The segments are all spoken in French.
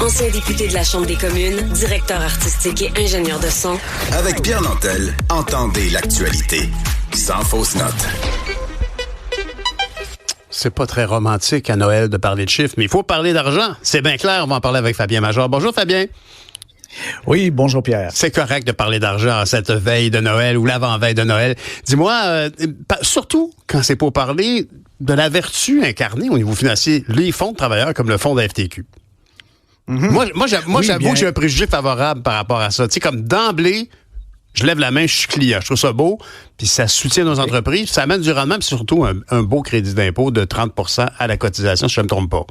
Ancien député de la Chambre des communes, directeur artistique et ingénieur de son. Avec Pierre Nantel, entendez l'actualité. Sans fausse note. C'est pas très romantique à Noël de parler de chiffres, mais il faut parler d'argent. C'est bien clair, on va en parler avec Fabien Major. Bonjour Fabien. Oui, bonjour Pierre. C'est correct de parler d'argent à cette veille de Noël ou l'avant-veille de Noël. Dis-moi, surtout quand c'est pour parler de la vertu incarnée au niveau financier, les fonds de travailleurs comme le fonds de la FTQ. Mm-hmm. Moi, j'avoue que j'ai un préjugé favorable par rapport à ça. Tu sais, comme d'emblée, je lève la main, je suis client. Je trouve ça beau, puis ça soutient nos entreprises, ça amène du rendement, puis surtout un beau crédit d'impôt de 30 % à la cotisation, si je ne me trompe pas.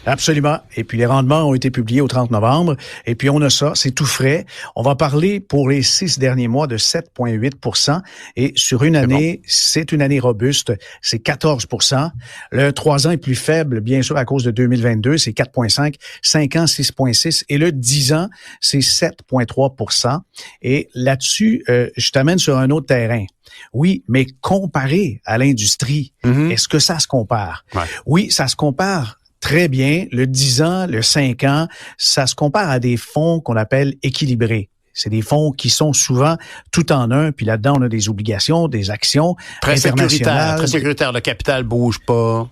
Absolument. Et puis, les rendements ont été publiés au 30 novembre. Et puis, on a ça, c'est tout frais. On va parler pour les 6 derniers mois de 7,8 % Et sur une année, c'est une année robuste, c'est 14 % Le 3 ans est plus faible, bien sûr, à cause de 2022, c'est 4,5 5 ans, 6,6 Et le 10 ans, c'est 7,3 % Et là-dessus, je t'amène sur un autre terrain. Oui, mais comparé à l'industrie, est-ce que ça se compare? Ouais. Oui, ça se compare très bien. Le 10 ans, le 5 ans, ça se compare à des fonds qu'on appelle équilibrés. C'est des fonds qui sont souvent tout en un, puis là-dedans, on a des obligations, des actions internationales. Très sécuritaire, le capital bouge pas.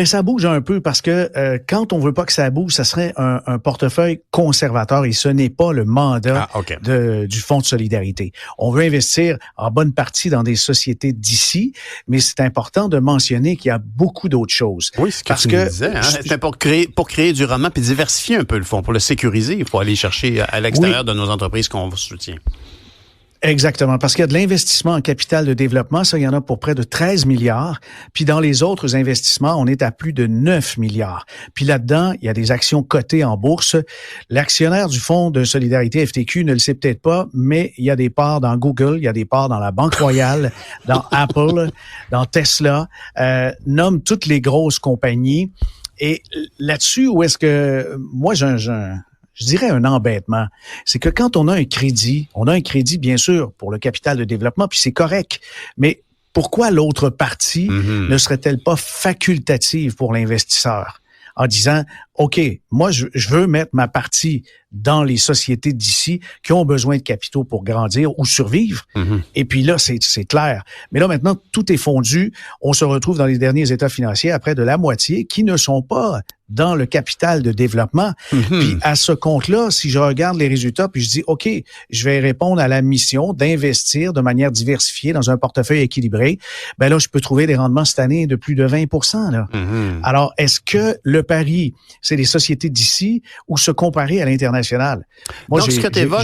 Ça bouge un peu parce que quand on veut pas que ça bouge, ça serait un portefeuille conservateur et ce n'est pas le mandat du Fonds de solidarité. On veut investir en bonne partie dans des sociétés d'ici, mais c'est important de mentionner qu'il y a beaucoup d'autres choses. Oui, c'est ce que tu me disais. Hein? C'était pour créer du rendement puis diversifier un peu le fonds, pour le sécuriser. Il faut aller chercher à l'extérieur de nos entreprises qu'on soutient. Exactement, parce qu'il y a de l'investissement en capital de développement, ça, il y en a pour près de 13 milliards. Puis dans les autres investissements, on est à plus de 9 milliards. Puis là-dedans, il y a des actions cotées en bourse. L'actionnaire du Fonds de solidarité FTQ ne le sait peut-être pas, mais il y a des parts dans Google, il y a des parts dans la Banque Royale, dans Apple, dans Tesla, nomme toutes les grosses compagnies. Et là-dessus, où est-ce que moi, je dirais un embêtement, c'est que quand on a un crédit bien sûr pour le capital de développement, puis c'est correct, mais pourquoi l'autre partie ne serait-elle pas facultative pour l'investisseur en disant, OK, moi je veux mettre ma partie dans les sociétés d'ici qui ont besoin de capitaux pour grandir ou survivre. Et puis là, c'est clair. Mais là, maintenant, tout est fondu. On se retrouve dans les derniers états financiers à près de la moitié qui ne sont pas dans le capital de développement. Puis à ce compte-là, si je regarde les résultats, puis je dis, OK, je vais répondre à la mission d'investir de manière diversifiée dans un portefeuille équilibré, ben là, je peux trouver des rendements cette année de plus de 20 % là. Alors, est-ce que le pari, c'est les sociétés d'ici ou se comparer à l'international? Moi, donc, j'ai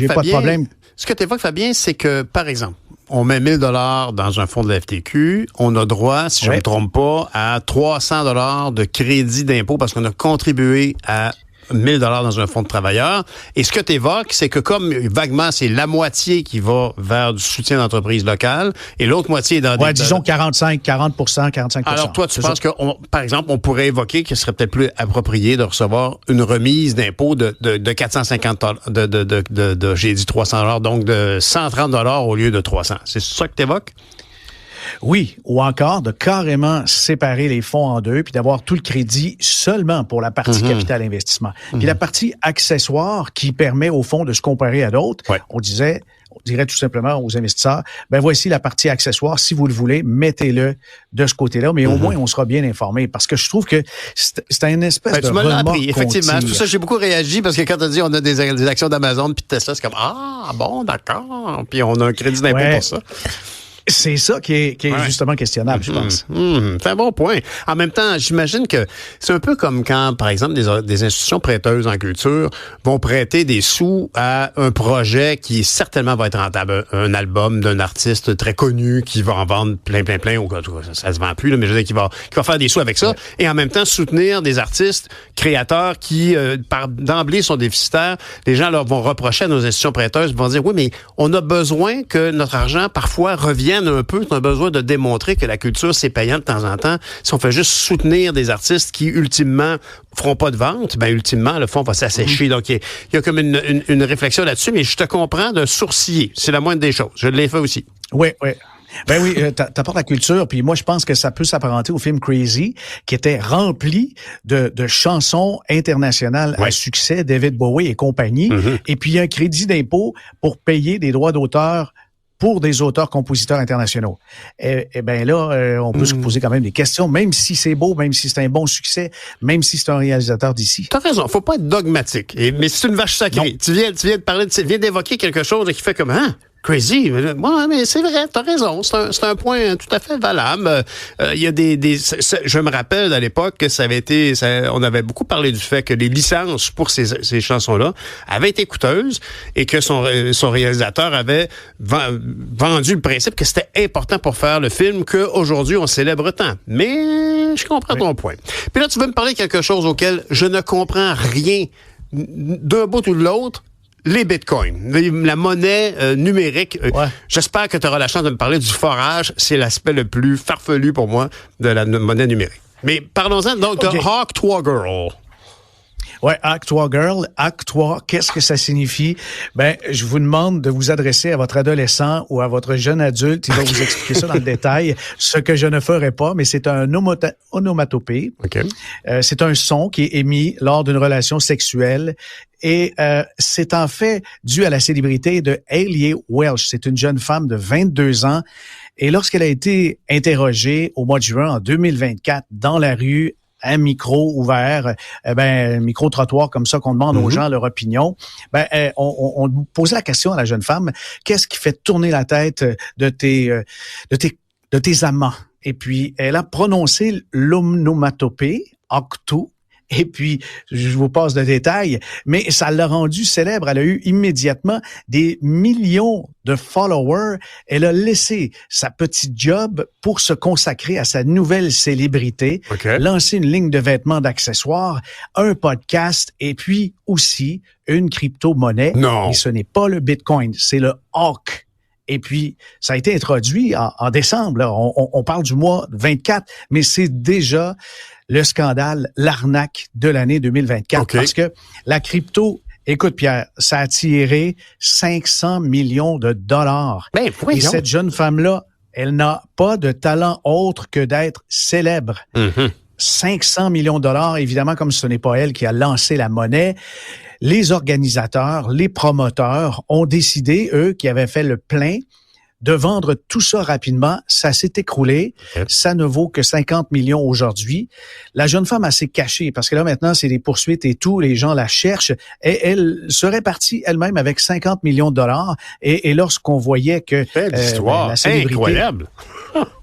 pas de problème. Ce que tu évoques, Fabien, c'est que, par exemple, on met 1 000 $ dans un fonds de la FTQ, on a droit, si je ne me trompe pas, à 300 $ de crédit d'impôt parce qu'on a contribué à 1 000 $ dans un fonds de travailleurs. Et ce que tu évoques, c'est que comme vaguement, c'est la moitié qui va vers du soutien d'entreprises locales et l'autre moitié est dans des... disons 40%, 45%. Alors toi, tu penses que, par exemple, on pourrait évoquer qu'il serait peut-être plus approprié de recevoir une remise d'impôt de 450 $, j'ai dit 300 $, donc de 130 $ au lieu de 300. C'est ça que tu évoques? Oui, ou encore de carrément séparer les fonds en deux puis d'avoir tout le crédit seulement pour la partie capital investissement. Puis la partie accessoire qui permet au fonds de se comparer à d'autres, on dirait tout simplement aux investisseurs, ben voici la partie accessoire, si vous le voulez, mettez-le de ce côté-là, mais au moins on sera bien informé parce que je trouve que c'est une espèce de remords appris, effectivement. C'est pour ça que j'ai beaucoup réagi parce que quand tu as dit on a des actions d'Amazon puis de Tesla, c'est comme bon, d'accord, puis on a un crédit d'impôt pour ça. C'est ça qui est justement questionnable, je pense. C'est un bon point. En même temps, j'imagine que c'est un peu comme quand, par exemple, des institutions prêteuses en culture vont prêter des sous à un projet qui certainement va être rentable. Un album d'un artiste très connu qui va en vendre plein, ou ça se vend plus, là, mais je veux dire qui va faire des sous avec ça. Et en même temps, soutenir des artistes créateurs qui, d'emblée, sont déficitaires. Les gens leur vont reprocher à nos institutions prêteuses, vont dire, oui, mais on a besoin que notre argent, parfois, revienne un peu. On a besoin de démontrer que la culture, c'est payant de temps en temps. Si on fait juste soutenir des artistes qui, ultimement, feront pas de vente, ben ultimement, le fonds va s'assécher. Donc, il y a comme une réflexion là-dessus, mais je te comprends de sourciller. C'est la moindre des choses. Je l'ai fait aussi. Oui. Ben oui, t'apportes la culture, puis moi je pense que ça peut s'apparenter au film Crazy, qui était rempli de chansons internationales à succès, David Bowie et compagnie, et puis il y a un crédit d'impôt pour payer des droits d'auteur pour des auteurs-compositeurs internationaux. Et bien là, on peut se poser quand même des questions, même si c'est beau, même si c'est un bon succès, même si c'est un réalisateur d'ici. T'as raison, faut pas être dogmatique. Mais c'est une vache sacrée. Tu viens de parler, tu viens d'évoquer quelque chose qui fait comme, crazy. Ouais, mais c'est vrai, t'as raison. C'est un point tout à fait valable. Il y a je me rappelle à l'époque que on avait beaucoup parlé du fait que les licences pour ces chansons-là avaient été coûteuses et que son réalisateur avait vendu le principe que c'était important pour faire le film qu'aujourd'hui on célèbre tant. Mais je comprends ton point. Puis là, tu veux me parler de quelque chose auquel je ne comprends rien d'un bout ou de l'autre. Les bitcoins, la monnaie numérique. J'espère que tu auras la chance de me parler du forage. C'est l'aspect le plus farfelu pour moi de la monnaie numérique. Mais parlons-en donc de Hawk 3 Girl. Ouais, Act 3 Girl. Act 3, qu'est-ce que ça signifie? Ben, je vous demande de vous adresser à votre adolescent ou à votre jeune adulte. Il va vous expliquer ça dans le détail, ce que je ne ferai pas, mais c'est un onomatopée. C'est un son qui est émis lors d'une relation sexuelle. Et c'est en fait dû à la célébrité de Hayley Welch. C'est une jeune femme de 22 ans. Et lorsqu'elle a été interrogée au mois de juin en 2024 dans la rue, un micro ouvert, micro-trottoir comme ça qu'on demande aux gens leur opinion, on posait la question à la jeune femme, qu'est-ce qui fait tourner la tête de tes amants? Et puis, elle a prononcé l'onomatopée, octo. Et puis, je vous passe de détails, mais ça l'a rendue célèbre. Elle a eu immédiatement des millions de followers. Elle a laissé sa petite job pour se consacrer à sa nouvelle célébrité, lancer une ligne de vêtements, d'accessoires, un podcast et puis aussi une crypto-monnaie. Non. Et ce n'est pas le Bitcoin, c'est le Hawk. Et puis, ça a été introduit en décembre. Là. On parle du mois 24, mais c'est déjà le scandale, l'arnaque de l'année 2024. Parce que la crypto, écoute Pierre, ça a tiré 500 millions de dollars. Et cette jeune femme-là, elle n'a pas de talent autre que d'être célèbre. 500 millions de dollars, évidemment, comme ce n'est pas elle qui a lancé la monnaie. Les organisateurs, les promoteurs ont décidé, eux, qui avaient fait le plein, de vendre tout ça rapidement. Ça s'est écroulé. Ça ne vaut que 50 millions aujourd'hui. La jeune femme s'est cachée parce que là, maintenant, c'est des poursuites et tout. Les gens la cherchent. Et elle serait partie elle-même avec 50 millions de dollars. Et lorsqu'on voyait que la célébrité... Incroyable!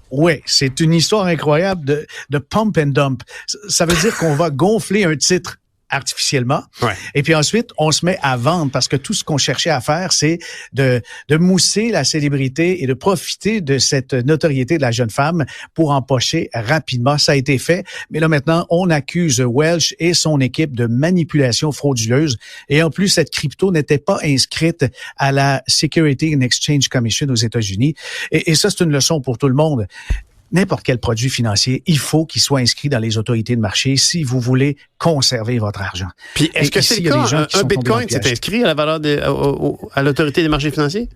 Oui, c'est une histoire incroyable de pump and dump. Ça veut dire qu'on va gonfler un titre artificiellement. Et puis ensuite, on se met à vendre parce que tout ce qu'on cherchait à faire, c'est de mousser la célébrité et de profiter de cette notoriété de la jeune femme pour empocher rapidement. Ça a été fait. Mais là, maintenant, on accuse Welch et son équipe de manipulation frauduleuse. Et en plus, cette crypto n'était pas inscrite à la Securities and Exchange Commission aux États-Unis. Et ça, c'est une leçon pour tout le monde. N'importe quel produit financier, il faut qu'il soit inscrit dans les autorités de marché si vous voulez conserver votre argent. Puis, est-ce que c'est le cas? Un Bitcoin, c'est inscrit à la valeur à l'autorité des marchés financiers?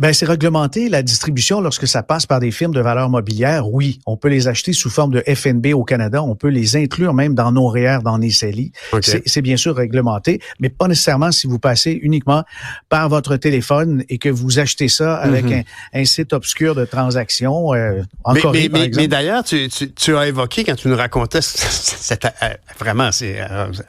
Ben, c'est réglementé. La distribution, lorsque ça passe par des firmes de valeurs mobilières, oui, on peut les acheter sous forme de FNB au Canada. On peut les inclure même dans nos REER, dans les CELI. C'est bien sûr réglementé, mais pas nécessairement si vous passez uniquement par votre téléphone et que vous achetez ça avec un site obscur de transactions. En Corée, par exemple. Mais d'ailleurs, tu as évoqué, quand tu nous racontais cette vraiment, c'est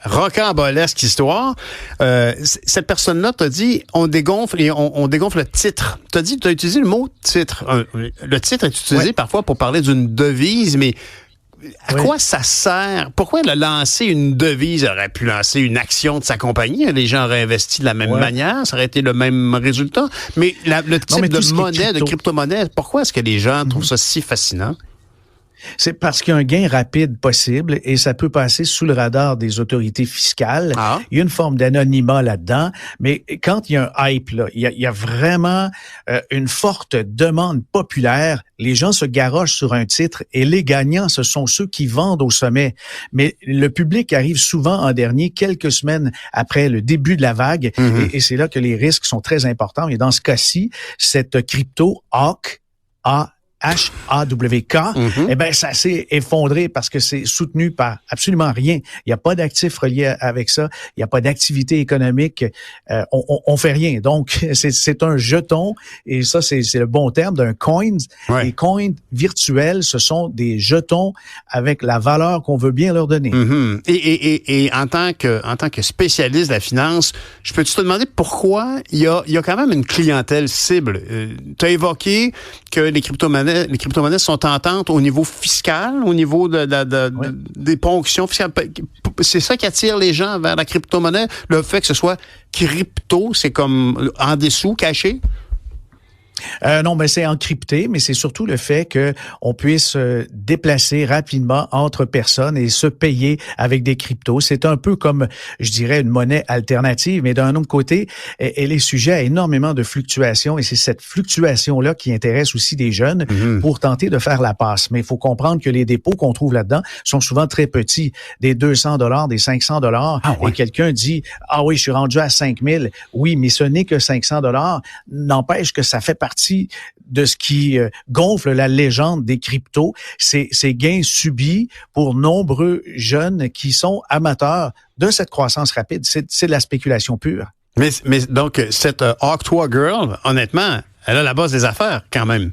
rocambolesque histoire, cette personne-là t'a dit, on dégonfle le titre. Tu as utilisé le mot titre. Le titre est utilisé parfois pour parler d'une devise, mais à quoi ça sert? Pourquoi elle a lancé une devise? Elle aurait pu lancer une action de sa compagnie. Les gens auraient investi de la même manière. Ça aurait été le même résultat. Mais le type de monnaie, de crypto-monnaie, pourquoi est-ce que les gens trouvent ça si fascinant? C'est parce qu'il y a un gain rapide possible et ça peut passer sous le radar des autorités fiscales. Il y a une forme d'anonymat là-dedans, mais quand il y a un hype, là, il y a vraiment une forte demande populaire. Les gens se garochent sur un titre et les gagnants, ce sont ceux qui vendent au sommet. Mais le public arrive souvent en dernier, quelques semaines après le début de la vague, et c'est là que les risques sont très importants. Et dans ce cas-ci, cette crypto Hawk HAWK, eh ben ça s'est effondré parce que c'est soutenu par absolument rien. Il n'y a pas d'actifs reliés avec ça. Il n'y a pas d'activité économique. On fait rien. Donc, c'est un jeton et ça, c'est le bon terme d'un coin. Ouais. Les coins virtuels, ce sont des jetons avec la valeur qu'on veut bien leur donner. Mm-hmm. Et en tant que spécialiste de la finance, je peux te demander pourquoi il y a quand même une clientèle cible. Tu as évoqué que les crypto-monnaies sont tentantes au niveau fiscal, au niveau des ponctions fiscales. C'est ça qui attire les gens vers la crypto-monnaie, le fait que ce soit crypto, c'est comme en dessous, caché? Non, mais c'est encrypté, mais c'est surtout le fait que on puisse déplacer rapidement entre personnes et se payer avec des cryptos. C'est un peu comme, je dirais, une monnaie alternative, mais d'un autre côté, elle est sujet à énormément de fluctuations et c'est cette fluctuation-là qui intéresse aussi des jeunes pour tenter de faire la passe. Mais il faut comprendre que les dépôts qu'on trouve là-dedans sont souvent très petits, des $200, des $500. Ah ouais. Et quelqu'un dit, ah oui, je suis rendu à 5000. Oui, mais ce n'est que $500. N'empêche que ça fait partie de ce qui gonfle la légende des cryptos, ces gains subis pour nombreux jeunes qui sont amateurs de cette croissance rapide. C'est de la spéculation pure. Mais donc, cette Octoa Girl, honnêtement, elle a la base des affaires quand même.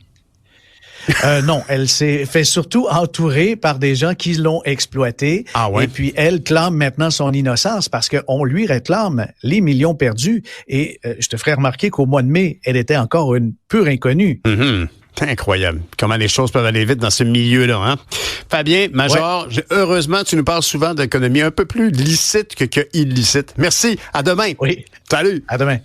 Non, elle s'est fait surtout entourer par des gens qui l'ont exploité. Ah ouais? Et puis, elle clame maintenant son innocence parce qu'on lui réclame les millions perdus. Et je te ferai remarquer qu'au mois de mai, elle était encore une pure inconnue. Mm-hmm. C'est incroyable. Comment les choses peuvent aller vite dans ce milieu-là, hein? Fabien, Major, ouais. Heureusement, tu nous parles souvent d'économie un peu plus licite que illicite. Merci. À demain. Oui. Salut. À demain.